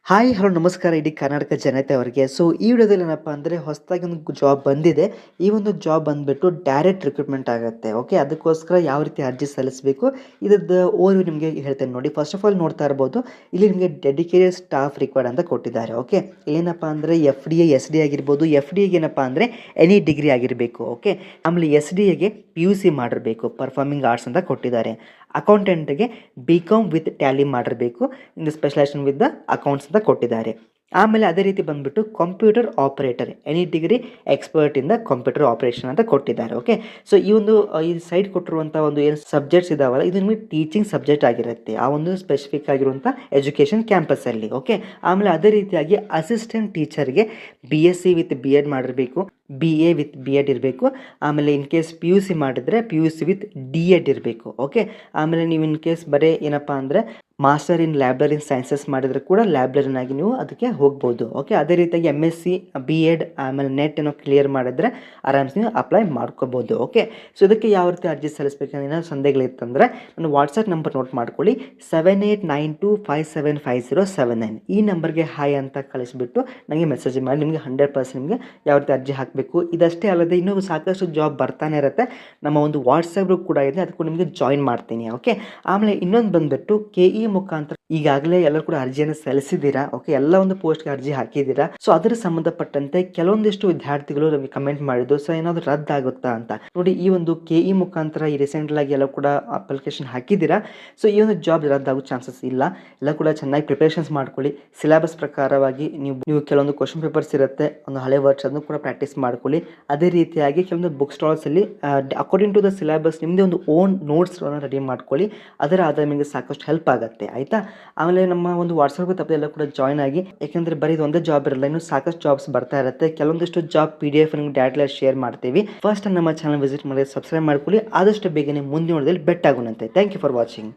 Hi hello ನಮಸ್ಕಾರ ಇಡೀ ಕರ್ನಾಟಕ ಜನತೆ ಅವರಿಗೆ. ಸೊ ಈ ವಿಡಿಯೋದಲ್ಲಿ ಏನಪ್ಪ ಅಂದರೆ ಹೊಸದಾಗಿ ಒಂದು ಜಾಬ್ ಬಂದಿದೆ. ಈ ಒಂದು ಜಾಬ್ ಬಂದುಬಿಟ್ಟು ಡೈರೆಕ್ಟ್ ರಿಕ್ರೂಟ್ಮೆಂಟ್ ಆಗುತ್ತೆ. ಓಕೆ, ಅದಕ್ಕೋಸ್ಕರ ಯಾವ ರೀತಿ ಅರ್ಜಿ ಸಲ್ಲಿಸಬೇಕು ಇದ್ರದ್ದು ಓವರ್ವ್ಯೂ ನಿಮಗೆ ಹೇಳ್ತೇನೆ ನೋಡಿ. ಫಸ್ಟ್ ಆಫ್ ಆಲ್ ನೋಡ್ತಾ ಇರ್ಬೋದು, ಇಲ್ಲಿ ನಿಮಗೆ ಡೆಡಿಕೇಟೆಡ್ ಸ್ಟಾಫ್ ರಿಕ್ವೈರ್ಡ್ ಅಂತ ಕೊಟ್ಟಿದ್ದಾರೆ. ಓಕೆ, ಏನಪ್ಪ ಅಂದರೆ FDA SD ಆಗಿರ್ಬೋದು. FDAಗೆ ಏನಪ್ಪ ಅಂದರೆ ಎನಿ ಡಿಗ್ರಿ ಆಗಿರಬೇಕು. ಓಕೆ, ಆಮೇಲೆ SDAಗೆ PUC ಮಾಡಿರಬೇಕು, ಪರ್ಫಾರ್ಮಿಂಗ್ ಆರ್ಟ್ಸ್ ಅಂತ ಕೊಟ್ಟಿದ್ದಾರೆ. ಅಕೌಂಟೆಂಟ್ಗೆ BCom ವಿತ್ ಟ್ಯಾಲಿ ಮಾಡಿರಬೇಕು, ಇನ್ ಸ್ಪೆಷಲೈಸೇಷನ್ ವಿತ್ ದ ಅಕೌಂಟ್ಸ್ ಅಂತ ಕೊಟ್ಟಿದ್ದಾರೆ. ಆಮೇಲೆ ಅದೇ ರೀತಿ ಬಂದುಬಿಟ್ಟು computer operator any degree expert in the computer operation ಅಂತ ಕೊಟ್ಟಿದ್ದಾರೆ. ಓಕೆ, ಸೊ ಈ ಸೈಡ್ ಕೊಟ್ಟಿರುವಂಥ ಒಂದು ಏನು ಸಬ್ಜೆಕ್ಟ್ಸ್ ಇದಾವಲ್ಲ, ಇದು ನಿಮಗೆ ಟೀಚಿಂಗ್ ಸಬ್ಜೆಕ್ಟ್ ಆಗಿರುತ್ತೆ ಆ ಒಂದು ಸ್ಪೆಸಿಫಿಕ್ ಆಗಿರುವಂಥ ಎಜುಕೇಷನ್ ಕ್ಯಾಂಪಸ್ಸಲ್ಲಿ. ಓಕೆ, ಆಮೇಲೆ ಅದೇ ರೀತಿಯಾಗಿ ಅಸಿಸ್ಟೆಂಟ್ ಟೀಚರ್ಗೆ BSc ವಿತ್ BEd ಮಾಡಿರಬೇಕು, BA ವಿತ್ BEd ಇರಬೇಕು. ಆಮೇಲೆ ಇನ್ ಕೇಸ್ PUC ಮಾಡಿದರೆ PUC ವಿತ್ DEd ಇರಬೇಕು. ಓಕೆ, ಆಮೇಲೆ ನೀವು ಇನ್ ಕೇಸ್ ಬರೀ ಏನಪ್ಪ ಅಂದರೆ ಮಾಸ್ಟರ್ ಇನ್ ಲೈಬ್ರರಿ ಸೈನ್ಸಸ್ ಮಾಡಿದರೆ ಕೂಡ ಲೈಬ್ರರಿನಾಗಿ ನೀವು ಅದಕ್ಕೆ ಹೋಗ್ಬೋದು. ಓಕೆ, ಅದೇ ರೀತಿಯಾಗಿ MSc BEd ಆಮೇಲೆ ನೆಟ್ ಏನೋ ಕ್ಲಿಯರ್ ಮಾಡಿದರೆ ಆರಾಮ್ಸೆ ನೀವು ಅಪ್ಲೈ ಮಾಡ್ಕೋಬೋದು. ಓಕೆ, ಸೊ ಇದಕ್ಕೆ ಯಾವ ರೀತಿ ಅರ್ಜಿ ಸಲ್ಲಿಸಬೇಕಂದ್ರೆ ಏನಾದ್ರು ಸಂದೇಹಗಳಿತ್ತಂದರೆ ನನ್ನ ವಾಟ್ಸಪ್ ನಂಬರ್ ನೋಟ್ ಮಾಡ್ಕೊಳ್ಳಿ, 7892575079. ಈ ನಂಬರ್ಗೆ ಹಾಯ್ ಅಂತ ಕಳಿಸ್ಬಿಟ್ಟು ನನಗೆ ಮೆಸೇಜ್ ಮಾಡಿ. ನಿಮಗೆ 100% ನಿಮಗೆ ಯಾವ ರೀತಿ ಅರ್ಜಿ ಹಾಕಬೇಕು. ಇದಷ್ಟೇ ಅಲ್ಲದೆ ಇನ್ನೂ ಸಾಕಷ್ಟು ಜಾಬ್ ಬರ್ತಾನೆ ಇರುತ್ತೆ. ನಮ್ಮ ಒಂದು ವಾಟ್ಸಪ್ ಗ್ರೂಪ್ ಕೂಡ ಇದೆ, ಅದಕ್ಕೂ ನಿಮಗೆ ಜಾಯಿನ್ ಮಾಡ್ತೀನಿ. ಓಕೆ, ಆಮೇಲೆ ಇನ್ನೊಂದು ಬಂದುಬಿಟ್ಟು KE ಮುಖಾಂತರ ಈಗಾಗಲೇ ಎಲ್ಲರೂ ಕೂಡ ಅರ್ಜಿಯನ್ನು ಸಲ್ಲಿಸಿದ್ದೀರಾ. ಓಕೆ, ಎಲ್ಲ ಒಂದು ಪೋಸ್ಟ್ಗೆ ಅರ್ಜಿ ಹಾಕಿದ್ದೀರಾ. ಸೊ ಅದರ ಸಂಬಂಧಪಟ್ಟಂತೆ ಕೆಲವೊಂದಿಷ್ಟು ವಿದ್ಯಾರ್ಥಿಗಳು ನಮಗೆ ಕಮೆಂಟ್ ಮಾಡಿದ್ದು, ಸೊ ಏನಾದರೂ ರದ್ದಾಗುತ್ತಾ ಅಂತ ನೋಡಿ. ಈ ಒಂದು KE ಮುಖಾಂತರ ಈ ರೀಸೆಂಟ್ಲಾಗಿ ಎಲ್ಲ ಕೂಡ ಅಪ್ಲಿಕೇಶನ್ ಹಾಕಿದ್ದೀರಾ. ಸೊ ಈ ಒಂದು ಜಾಬ್ ರದ್ದಾಗೋ ಚಾನ್ಸಸ್ ಇಲ್ಲ. ಎಲ್ಲ ಕೂಡ ಚೆನ್ನಾಗಿ ಪ್ರಿಪರೇಷನ್ಸ್ ಮಾಡ್ಕೊಳ್ಳಿ. ಸಿಲೆಬಸ್ ಪ್ರಕಾರವಾಗಿ ನೀವು ಕೆಲವೊಂದು ಕ್ವಶನ್ ಪೇಪರ್ಸ್ ಇರುತ್ತೆ, ಒಂದು ಹಳೆ ವರ್ಷದನ್ನು ಕೂಡ ಪ್ರಾಕ್ಟೀಸ್ ಮಾಡ್ಕೊಳ್ಳಿ. ಅದೇ ರೀತಿಯಾಗಿ ಕೆಲವೊಂದು ಬುಕ್ ಸ್ಟಾಲ್ಸಲ್ಲಿ ಅಕಾರ್ಡಿಂಗ್ ಟು ದ ಸಿಲೆಬಸ್ ನಿಮ್ಮದೇ ಒಂದು ಓನ್ ನೋಟ್ಸ್ಗಳನ್ನು ರೆಡಿ ಮಾಡ್ಕೊಳ್ಳಿ. ಅದರ ಆಧಾರ ನಿಮಗೆ ಸಾಕಷ್ಟು ಹೆಲ್ಪ್ ಆಗುತ್ತೆ. ಆಯಿತಾ, ಆಮೇಲೆ ನಮ್ಮ ಒಂದು ವಾಟ್ಸಪ್ ತಪ್ಪದೆ ಎಲ್ಲ ಕೂಡ ಜಾಯ್ನ್ ಆಗಿ. ಯಾಕೆಂದರೆ ಬರೀ ಒಂದೇ ಜಾಬ್ ಇರಲ್ಲ, ಇನ್ನೂ ಸಾಕಷ್ಟು ಜಾಬ್ಸ್ ಬರ್ತಾ ಇರುತ್ತೆ. ಕೆಲವೊಂದಿಷ್ಟು ಜಾಬ್ PDF ನಿಮಗೆ ಡೈರೆಕ್ಟ್ಲಿ ಶೇರ್ ಮಾಡ್ತೀವಿ. ಫಸ್ಟ್ ನಮ್ಮ ಚಾನಲ್ ವಿಸಿಟ್ ಮಾಡಿ ಸಬ್ಸ್ಕ್ರೈಬ್ ಮಾಡ್ಕೊಳ್ಳಿ. ಆದಷ್ಟು ಬೇಗನೆ ಮುಂದಿನ ವಿಡಿಯೋದಲ್ಲಿ ಬೆಟ್ ಆಗೋಣಂತೆ. Thank you for watching.